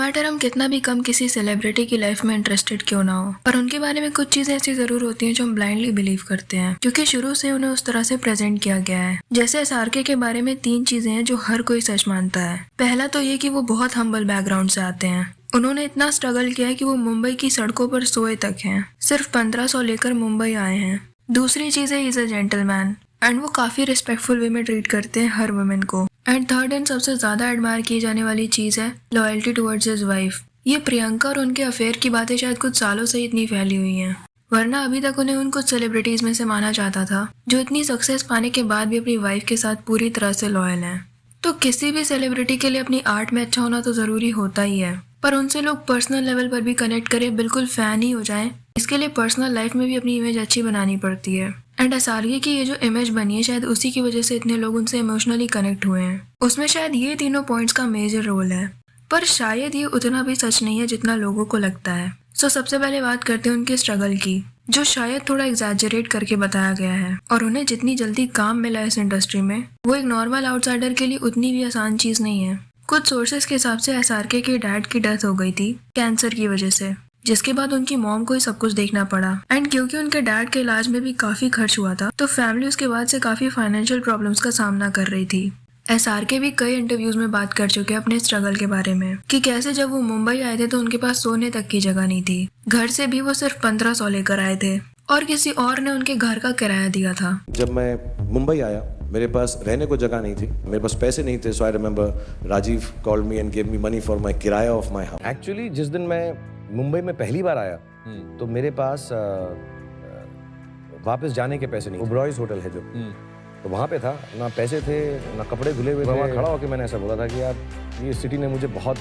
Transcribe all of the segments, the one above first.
Matter हम कितना भी कम किसी सेलिब्रिटी की लाइफ में इंटरेस्टेड क्यों ना हो, पर उनके बारे में कुछ चीजें ऐसी जरूर होती हैं जो हम ब्लाइंडली बिलीव करते हैं क्योंकि शुरू से उन्हें उस तरह से प्रेजेंट किया गया है। जैसे एसआरके के बारे में 3 चीजें हैं जो हर कोई सच मानता है। पहला तो ये कि वो बहुत हम्बल बैकग्राउंड से आते हैं। उन्होंने इतना स्ट्रगल किया है कि वो मुंबई की सड़कों पर सोए तक हैं। सिर्फ 1500 लेकर मुंबई आए हैं। दूसरी चीज है इज अ जेंटलमैन एंड वो काफी रिस्पेक्टफुल वे में ट्रीट करते हैं हर वुमेन को। एंड थर्ड एंड सबसे ज्यादा एडमायर की जाने वाली चीज है लॉयल्टी टुवर्ड्स हिज वाइफ। ये प्रियंका और उनके अफेयर की बातें शायद कुछ सालों से इतनी फैली हुई हैं, वरना अभी तक उन्हें उन कुछ सेलिब्रिटीज में से माना जाता था जो इतनी सक्सेस पाने के बाद भी अपनी वाइफ के साथ पूरी तरह से लॉयल हैं। तो किसी भी सेलिब्रिटी के लिए अपनी आर्ट में अच्छा होना तो जरूरी होता ही है, पर उनसे लोग पर्सनल लेवल पर भी कनेक्ट करें, बिल्कुल फैन ही हो जाएं, इसके लिए पर्सनल लाइफ में भी अपनी इमेज अच्छी बनानी पड़ती है। एंड एसआरके की ये जो इमेज बनी है शायद उसी की वजह से इतने लोग उनसे इमोशनली कनेक्ट हुए हैं। उसमें शायद ये तीनों पॉइंट्स का मेजर रोल है, पर शायद ये उतना भी सच नहीं है जितना लोगों को लगता है। सो सबसे पहले बात करते हैं उनके स्ट्रगल की, जो शायद थोड़ा एग्जैजरेट करके बताया गया है। और उन्हें जितनी जल्दी काम मिला इस इंडस्ट्री में वो एक नॉर्मल आउटसाइडर के लिए उतनी भी आसान चीज नहीं है। कुछ सोर्सेज के हिसाब से एसआरके के डैड की डेथ हो गई थी कैंसर की वजह से, जिसके बाद उनकी मॉम को ही सब कुछ देखना पड़ा। एंड क्योंकि उनके डैड के इलाज में भी काफी खर्च हुआ था तो फैमिली उसके बाद से काफी फाइनेंशियल प्रॉब्लम्स का सामना कर रही थी। एसआरके भी कई इंटरव्यूज में बात कर चुके हैं अपने स्ट्रगल के बारे में कि कैसे जब वो मुंबई आए थे तो उनके पास सोने तक की जगह नहीं थी। घर से भी वो सिर्फ 1500 लेकर आए थे और किसी और ने उनके घर का किराया दिया था। जब मैं मुंबई आया मेरे पास रहने को जगह नहीं थी, मेरे पास पैसे नहीं थे। So I remember Rajiv called me and give me money for my किराया ऑफ माय हाउस। एक्चुअली जिस दिन मैं मुंबई में पहली बार आया तो मेरे पास वापस जाने के पैसे नहीं थे। ओबरॉयज होटल है जो, तो वहाँ पे था, ना पैसे थे ना कपड़े धुले हुए थे। वहाँ खड़ा होकर मैंने ऐसा बोला था कि यार ये सिटी ने मुझे बहुत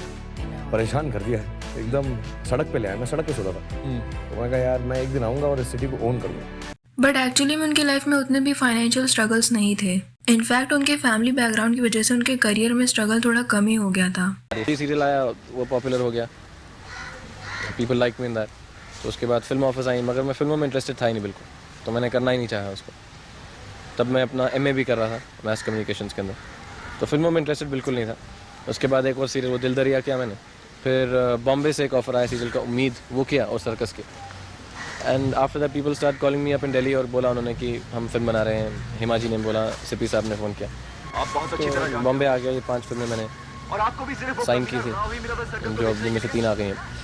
परेशान कर दिया है, एकदम सड़क पे ले आया। मैं सड़क पे सोता था, तो मैं कहा यार मैं एक दिन आऊँगा और इस सिटी को ओन करूँगा। बट एक्चुअली में उनकी लाइफ में उतने भी फाइनेंशियल स्ट्रगल्स नहीं थे। इनफैक्ट उनके फैमिली बैकग्राउंड की वजह से उनके करियर में स्ट्रगल थोड़ा कम ही हो गया था। सीरियल आया वो पॉपुलर हो गया, people like me in that. तो उसके बाद फिल्म ऑफर्स आई, मगर मैं फिल्मों में इंटरेस्टेड था ही नहीं बिल्कुल, तो मैंने करना ही नहीं चाहा उसको। तब मैं अपना एमए भी कर रहा था मैस कम्युनिकेशंस के अंदर, तो फिल्मों में इंटरेस्टेड बिल्कुल नहीं था। उसके बाद एक और सीरियल वो दिल दरिया किया मैंने, फिर बॉम्बे से एक ऑफर आया सीरियल का उम्मीद, वो किया, और सर्कस के। And after that people start calling me up in Delhi और बोला उन्होंने कि हम फिल्म बना रहे हैं। हिमा जी ने बोला, सिपी साहब ने फ़ोन किया, आप बहुत अच्छी तरह बॉम्बे आ गया। ये 5 फिल्में मैंने और आपको भी सिर्फ साइन की थी, जो जिनमें से 3 आ गई हैं।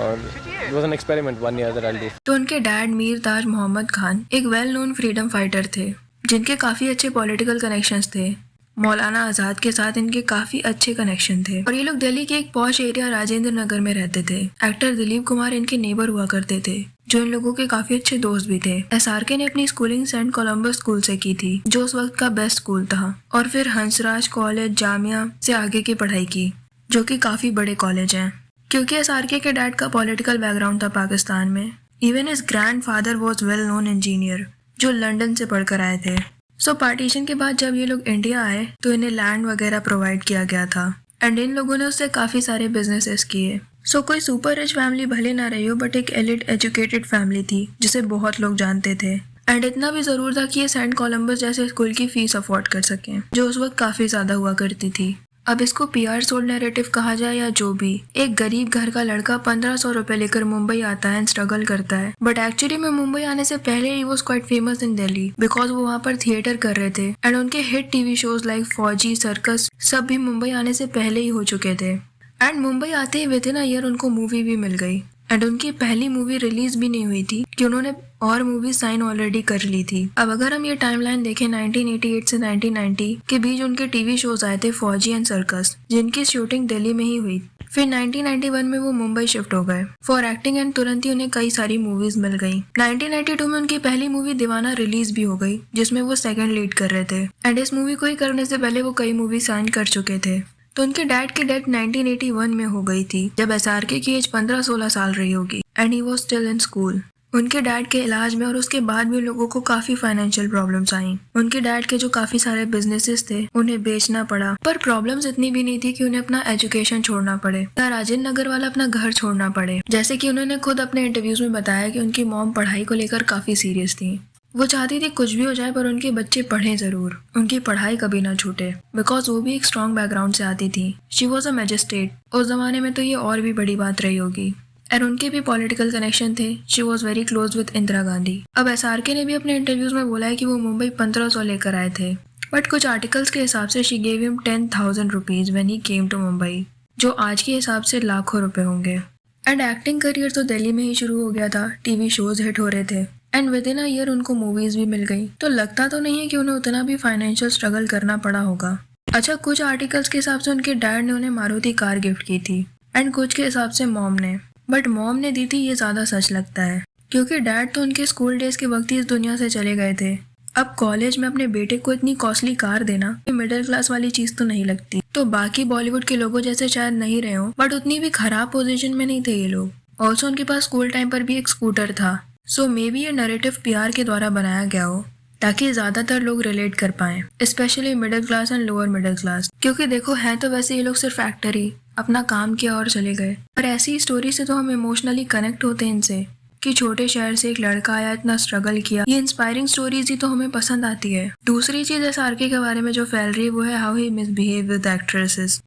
और it was an experiment 1 year that I will do. तो उनके डैड मीर ताज मोहम्मद खान एक वेल नोन फ्रीडम फाइटर थे जिनके काफी अच्छे पॉलिटिकल कनेक्शंस थे। मौलाना आजाद के साथ इनके काफी अच्छे कनेक्शन थे और ये लोग दिल्ली के एक पॉश एरिया राजेंद्र नगर में रहते थे। एक्टर दिलीप कुमार इनके नेबर हुआ करते थे जो इन लोगों के काफी अच्छे दोस्त भी थे। एसआरके ने अपनी स्कूलिंग सेंट कोलंबस स्कूल से की थी जो उस वक्त का बेस्ट स्कूल था, और फिर हंसराज कॉलेज जामिया से आगे की पढ़ाई की जो कि काफी बड़े कॉलेज हैं। क्योंकि एसआरके के डैड का पॉलिटिकल बैकग्राउंड था पाकिस्तान में, even his grandfather was well known engineer जो लंदन से पढ़कर आए थे। सो पार्टीशन के बाद जब ये लोग इंडिया आए तो इन्हें लैंड वगैरह प्रोवाइड किया गया था एंड इन लोगों ने उससे काफी सारे बिजनेसेस किए। सो कोई सुपर रिच फैमिली भले ना रही हो, बट एक एलिट एजुकेटेड फैमिली थी जिसे बहुत लोग जानते थे। एंड इतना भी जरूर था कि ये सेंट कोलंबस जैसे स्कूल की फीस अफोर्ड कर सकें जो उस वक्त काफी ज्यादा हुआ करती थी। अब इसको पीआर सोल्ड नैरेटिव कहा जाए या जो भी, एक गरीब घर का लड़का 1500 रुपए लेकर मुंबई आता है एंड स्ट्रगल करता है, बट एक्चुअली में मुंबई आने से पहले he was quite famous in Delhi because वो वहाँ पर थिएटर कर रहे थे। एंड उनके हिट टीवी शोज लाइक फौजी, सर्कस सब भी मुंबई आने से पहले ही हो चुके थे। एंड मुंबई आते ही विद इन अ ईयर उनको मूवी भी मिल गई एंड उनकी पहली मूवी रिलीज भी नहीं हुई थी कि उन्होंने और मूवी साइन ऑलरेडी कर ली थी। अब अगर हम ये टाइमलाइन देखें 1988 से 1990 के बीच उनके टीवी शोज आए थे फौजी एंड सर्कस, जिनकी शूटिंग दिल्ली में ही हुई। फिर 1991 में वो मुंबई शिफ्ट हो गए फॉर एक्टिंग एंड तुरंत ही उन्हें कई सारी मूवीज मिल गई। 1992 में उनकी पहली मूवी दीवाना रिलीज भी हो गई जिसमें वो सेकंड लीड कर रहे थे। एंड इस मूवी को ही करने से पहले वो कई मूवी साइन कर चुके थे। तो उनके डैड की डेथ 1981 में हो गई थी जब एसआरके की एज 15-16 साल रही होगी and he was still in school. उनके डैड के इलाज में और उसके बाद भी लोगों को काफी फाइनेंशियल प्रॉब्लम्स आई। उनके डैड के जो काफी सारे बिजनेसेस थे उन्हें बेचना पड़ा, पर प्रॉब्लम्स इतनी भी नहीं थी कि उन्हें अपना एजुकेशन छोड़ना पड़े या राजेंद्र नगर वाला अपना घर छोड़ना पड़े। जैसे कि उन्होंने खुद अपने इंटरव्यूज में बताया कि उनकी मॉम पढ़ाई को लेकर काफी सीरियस थी वो चाहती थी कुछ भी हो जाए पर उनके बच्चे पढ़ें जरूर, उनकी पढ़ाई कभी ना छूटे, बिकॉज वो भी एक स्ट्रॉन्ग बैकग्राउंड से आती थी। She was a magistrate. उस जमाने में तो ये और भी बड़ी बात रही होगी। और उनके भी पॉलिटिकल कनेक्शन थे। She was very close with Indira Gandhi. अब SRK ने भी अपने इंटरव्यूज में बोला है कि वो मुंबई 1500 लेकर आए थे, बट कुछ आर्टिकल्स के हिसाब से she gave him 10,000 rupees when he came to Mumbai, जो आज के हिसाब से लाखों रुपए होंगे। एंड एक्टिंग करियर तो दिल्ली में ही शुरू हो गया था। टीवी शोज हिट हो रहे थे and with in a year उनको मूवीज भी मिल गई। तो लगता तो नहीं है कि उन्हें उतना भी फाइनेंशियल स्ट्रगल करना पड़ा होगा। अच्छा, कुछ आर्टिकल्स के हिसाब से उनके डैड ने उन्हें मारुति कार गिफ्ट की थी एंड कुछ के हिसाब से मॉम ने, बट मॉम ने दी थी ये ज्यादा सच लगता है, क्योंकि डैड तो उनके स्कूल डेज के वक्त ही इस दुनिया से चले गए थे। अब कॉलेज में अपने बेटे को इतनी कॉस्टली कार देना मिडिल क्लास वाली चीज तो नहीं लगती। तो बाकी बॉलीवुड के लोगों जैसे शायद नहीं रहे हो, बट उतनी भी खराब पोजीशन में नहीं थे ये लोग। ऑल्सो उनके पास स्कूल टाइम पर भी एक स्कूटर था। सो मे बी ये नैरेटिव PR के द्वारा बनाया गया हो ताकि ज्यादातर लोग रिलेट कर पाएं, specially middle class and lower middle class. क्योंकि देखो, है तो वैसे ये लोग सिर्फ एक्टर ही, अपना काम किया और चले गए, पर ऐसी स्टोरी से तो हम इमोशनली कनेक्ट होते हैं इनसे, कि छोटे शहर से एक लड़का आया, इतना स्ट्रगल किया। ये इंस्पायरिंग स्टोरीज ही तो हमें पसंद आती है। दूसरी चीज SRK के बारे में जो फैल रही है वो है how he misbehave with actresses.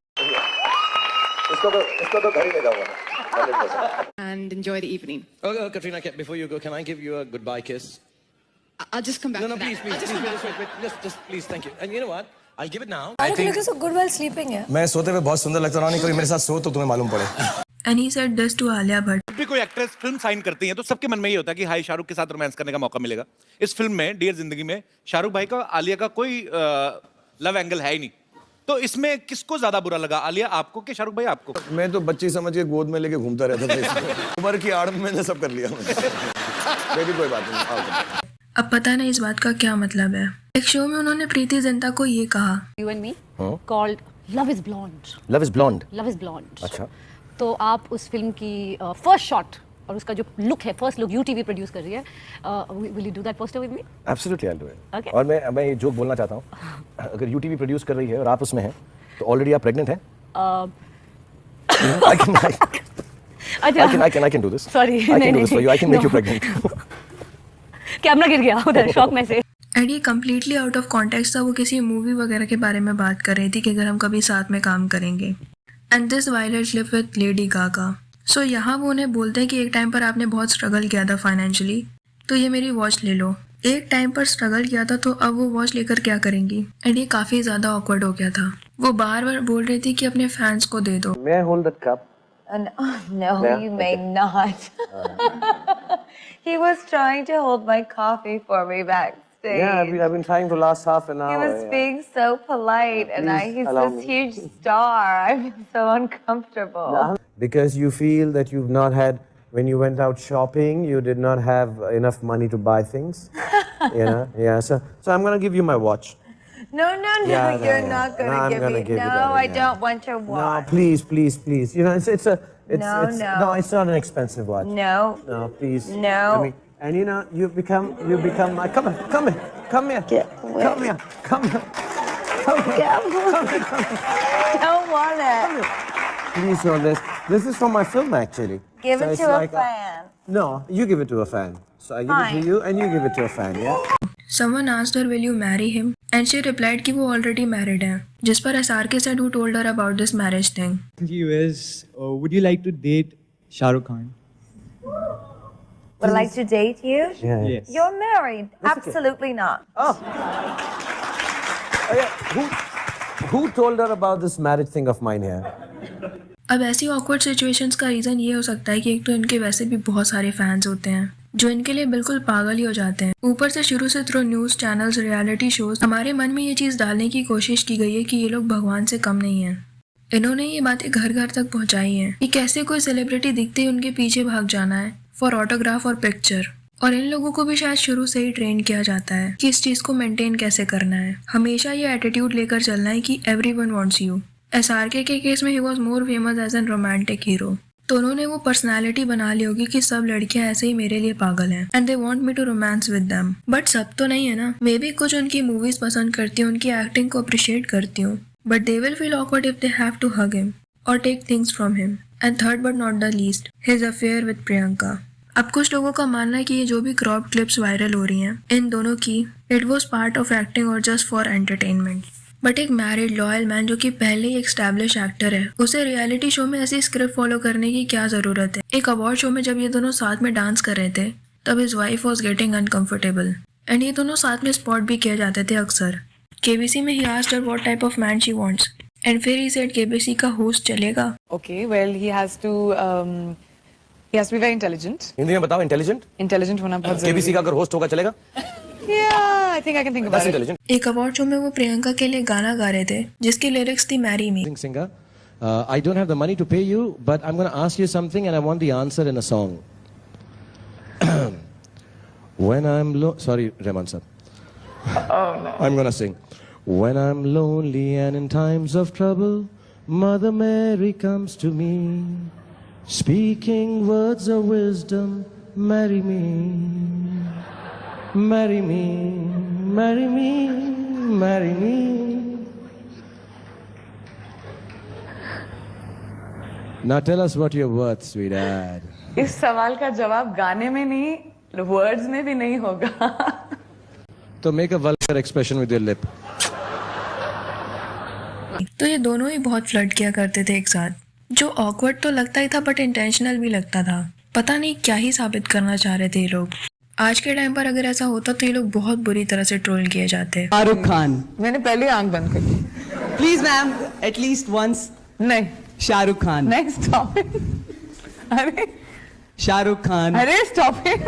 इसको तो घर ही ले जाऊंगा। And enjoy the evening. Oh, Katrina, before you go, can I give you a goodbye kiss? I'll just come back. No, for that. please, just please, thank you. And you know what? I'll give it now. I think so good while sleeping है। मैं सोते हुए बहुत सुंदर लगता हूँ, नहीं कभी मेरे साथ सो तो तुम्हें मालूम पड़े। And he said this to Alia Bhatt। जब भी कोई एक्ट्रेस फिल्म साइन करती है तो सबके मन में ये होता है कि हाई शाहरुख के साथ रोमांस करने का मौका मिलेगा। इस फिल्म में डियर जिंदगी में शाहरुख भाई का आलिया का कोई लव एंगल है ही नहीं। तो इसमें किसको ज्यादा बुरा लगा, आलिया आपको कि शाहरुख भाई आपको? मैं तो बच्ची समझ के गोद में लेके घूमता रहता था। उम्र की आड़ में मैंने सब कर लिया। बेबी कोई बात नहीं, आओ। अब पता नहीं इस बात का क्या मतलब है। एक शो में उन्होंने प्रीति जिंटा को ये कहा, You and me called Love is Blonde. Love is blonde. Love is Blonde. अच्छा। तो आप उस फिल्म की फर्स्ट शॉट और उसका जो लुक है, फर्स्ट लुक UTV प्रोड्यूस कर रही है, will you do that poster with me? Absolutely I will do it. Okay. और मैं ये जोक बोलना चाहता हूँ, अगर UTV प्रोड्यूस कर रही है और आप उसमें हैं तो ऑलरेडी आप प्रेग्नेंट हैं। I can do this. Sorry, I can do this for you. I can make no. you pregnant. Camera गिर गया उधर शॉक में से। एंड ये कम्प्लीटली आउट ऑफ कॉन्टेक्स्ट था। वो किसी मूवी वगैरह के बारे में बात कर रही थी कि अगर हम कभी साथ में काम करेंगे। And this Violet live with Lady Gaga. So यहाँ वो उन्हें बोलते हैं कि एक टाइम पर आपने बहुत स्ट्रगल किया था फाइनेंशियली, तो ये मेरी वॉच ले लो। एक टाइम पर स्ट्रगल किया था तो अब वो वॉच लेकर क्या करेंगी। एंड ये काफी ज्यादा ऑकवर्ड हो गया था। वो बार बार बोल रही थी कि अपने फैंस को दे दो। May I hold that cup? No, you may not. He was trying to hold my coffee for me backstage. Yeah, I've been trying to last half an He hour. was being so polite, and he's allow this me. huge star. I feel so uncomfortable. Because you feel that you've not had, when you went out shopping, you did not have enough money to buy things. Yeah. So I'm gonna give you my watch. No, Yeah, you're yeah. not going No, to I'm give gonna me. give you No, that, I yeah. don't want your No, watch. please. No. No, it's not an expensive watch. No. No, please. No. And you've become my. Come here. Get away. Come here. Don't want it. Please, no, this is from my film actually. Give So it it's to a like fan. No, you give it to a fan. So I give it Fine. to you, and you give it to a fan. Yeah. Someone asked her, will you marry him? And she replied कि वो already married है, जिस पर SRK said who told her about this marriage thing. You is, would you like to date Shah Rukh Khan? Would I like to date you? Yeah. Yes. You're married. Absolutely not. Who told her about this marriage thing of mine here? अब ऐसी awkward situations का reason ये हो सकता है कि एक तो इनके वैसे भी बहुत सारे फैंस होते हैं जो इनके लिए बिल्कुल पागल ही हो जाते हैं। ऊपर से शुरू से through news channels, reality shows हमारे मन में ये चीज़ डालने की कोशिश की गई है कि ये लोग भगवान से कम नहीं हैं। इन्होंने ये बातें घर घर तक पहुंचाई हैं कि कैसे कोई सेलिब्रिटी दिखते ही उनके पीछे भाग जाना है फॉर ऑटोग्राफ और पिक्चर। और इन लोगों को भी शायद शुरू से ही ट्रेन किया जाता है कि इस चीज़ को मेंटेन कैसे करना है। हमेशा ये एटीट्यूड लेकर चलना है कि एवरीवन वांट्स यू। SRK के केस में ही was more famous as an romantic hero, तो उन्होंने वो पर्सनालिटी बना ली होगी कि सब लड़कियां ऐसे ही मेरे लिए पागल हैं and they want me to romance with them. But सब तो नहीं है ना। मे बी कुछ उनकी मूवीज पसंद करती हूँ, उनकी एक्टिंग को अप्रिशिएट करती हूँ, but they will feel awkward if they have to hug him और take things from him. And third but not the least, his affair with Priyanka. अब कुछ लोगों का मानना है कि ये जो भी क्रॉप क्लिप्स वायरल हो रही हैं इन दोनों की, it was part of acting और जस्ट फॉर एंटरटेनमेंट। बट एक मैरिड लॉयल मैन जो कि पहले ही एक स्टैब्लिश एक्टर है, उसे रियलिटी शो में ऐसी स्क्रिप्ट फॉलो करने की क्या जरूरत है। एक अवार्ड शो में जब ये दोनों साथ में डांस कर रहे थे तब his wife was getting uncomfortable and ये दोनों साथ में स्पॉट भी किए जाते थे अक्सर। केबीसी में he asked her what type of man she wants and फिर ही सेड केबीसी का होस्ट चलेगा। Okay, well, he has to be very intelligent. Hindi में बताओ, इंटेलिजेंट। Intelligent होना बहुत जरूरी केबीसी का अगर होस्ट होगा चलेगा? है। Yeah, I think I can think about That's it. intelligent. एक अवार्ड शो में वो प्रियंका के लिए गाना गा रहे थे जिसकी लिरिक्स थी marry me. Singer. I don't have the money to pay you, but I'm going to ask you something and I want the answer in a song. When I'm sorry, Rahman sir. Oh no. I'm going to sing. When I'm lonely and in times of trouble, Mother Mary comes to me, speaking words of wisdom, marry me. Marry me, marry me, marry me. Now tell us what you're worth, sweetheart. इस सवाल का जवाब गाने में नहीं, words में भी नहीं होगा। So make a vulgar expression with your lip. तो ये दोनों ही बहुत फ्लर्ट किया करते थे एक साथ, जो ऑकवर्ड तो लगता ही था बट इंटेंशनल भी लगता था। पता नहीं क्या ही साबित करना चाह रहे थे ये लोग। आज के टाइम पर अगर ऐसा होता तो ये लोग बहुत बुरी तरह से ट्रोल किए जाते। शाहरुख खान, मैंने पहले आंख बंद कर दी। Please ma'am, at least once. नहीं, शाहरुख खान, नहीं, स्टॉप इट। अरे शाहरुख खान, अरे स्टॉप इट।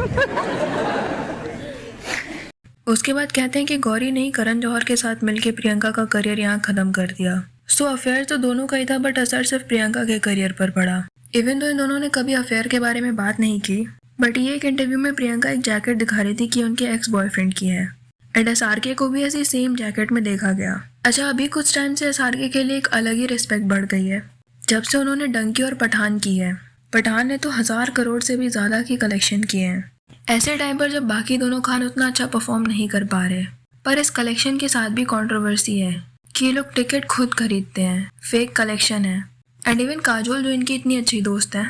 उसके बाद कहते हैं कि गौरी ने ही करण जौहर के साथ मिलकर प्रियंका का करियर यहाँ खत्म कर दिया। सो अफेयर तो दोनों का ही था बट असर सिर्फ प्रियंका के करियर पर पड़ा। इवन तो इन दोनों ने कभी अफेयर के बारे में बात नहीं की, बट ये एक इंटरव्यू में प्रियंका एक जैकेट दिखा रही थी कि उनके एक्स बॉयफ्रेंड की है एंड SRK को भी ऐसी सेम जैकेट में देखा गया। अच्छा, अभी कुछ टाइम से SRK के लिए एक अलग ही रिस्पेक्ट बढ़ गई है जब से उन्होंने डंकी और पठान की है। पठान ने तो 1000 करोड़ से भी ज़्यादा की कलेक्शन किए हैं। ऐसे टाइम पर जब बाकी दोनों खान उतना अच्छा परफॉर्म नहीं कर पा रहे, पर इस कलेक्शन के साथ भी कंट्रोवर्सी है कि ये लोग टिकट खुद खरीदते हैं, फेक कलेक्शन है। एंड इवन काजोल जो इनकी इतनी अच्छी दोस्त है,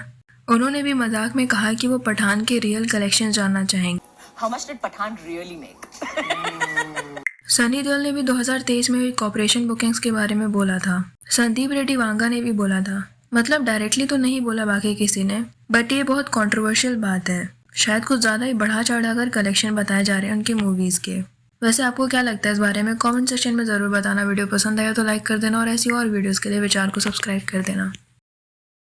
उन्होंने भी मजाक में कहा कि वो पठान के रियल कलेक्शन जानना चाहेंगे। How much did Pathaan really make? Sunny Deol ने भी 2023 में हुई कॉर्पोरेशन बुकिंग्स के बारे में बोला था। संदीप रेड्डी वांगा ने भी बोला था। मतलब डायरेक्टली तो नहीं बोला बाकी किसी ने, बट ये बहुत कंट्रोवर्शियल बात है। शायद कुछ ज़्यादा ही बढ़ा चढ़ाकर कलेक्शन बताए जा रहे हैं उनकी मूवीज़ के। वैसे आपको क्या लगता है इस बारे में? कमेंट सेक्शन में ज़रूर बताना। वीडियो पसंद आया तो लाइक कर देना और ऐसी और वीडियोज़ के लिए विचार को सब्सक्राइब कर देना।